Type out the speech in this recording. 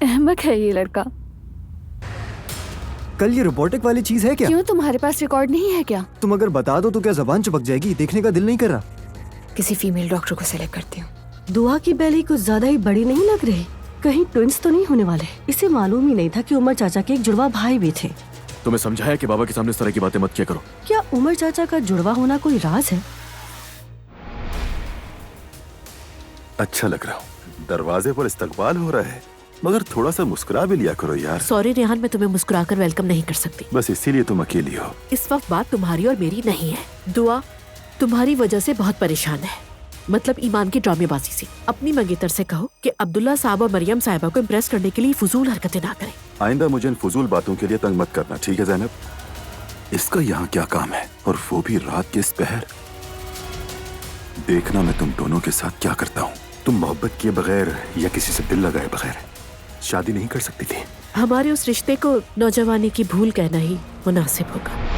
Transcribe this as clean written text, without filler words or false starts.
अहमक है ये लड़का। कल ये रोबोटिक वाली चीज है क्या? क्यों, तुम्हारे पास रिकॉर्ड नहीं है क्या? तुम अगर बता दो तो क्या जबान चिपक जाएगी? देखने का दिल नहीं कर रहा। किसी फीमेल डॉक्टर को सेलेक्ट करती हूँ। दुआ की बेली कुछ ज्यादा ही बड़ी नहीं लग रही? कहीं ट्विंस तो नहीं होने वाले? इसे मालूम ही नहीं था कि उमर चाचा के एक जुड़वा भाई भी थे। तुम्हें समझाया कि बाबा के सामने इस तरह की बातें मत किया करो। क्या उमर चाचा का जुड़वा होना कोई राज है? अच्छा लग रहा हूँ। दरवाजे पर इस्तकबाल हो रहा है, मगर थोड़ा सा मुस्कुरा भी लिया करो यार। सॉरी रेहान, मैं तुम्हें मुस्कुराकर वेलकम नहीं कर सकती। बस इसीलिए तुम अकेली हो। इस वक्त बात तुम्हारी और मेरी नहीं है। दुआ तुम्हारी वजह से बहुत परेशान है, मतलब ईमान की ड्रामेबाजी से। अपनी मंगेतर से कहो कि अब्दुल्ला साहब और मरियम साहिबा को इम्प्रेस करने के लिए फजूल हरकतें ना करें। आइंदा मुझे इन फजूल बातों के लिए तंग मत करना, ठीक है ज़ैनब? इसका यहाँ क्या काम है, और वो भी रात के इस पहर? देखना मैं तुम दोनों के साथ क्या करता हूँ। तुम मोहब्बत किए बगैर या किसी से दिल लगाए बगैर शादी नहीं कर सकती थी। हमारे उस रिश्ते को नौजवानी की भूल कहना ही मुनासिब होगा।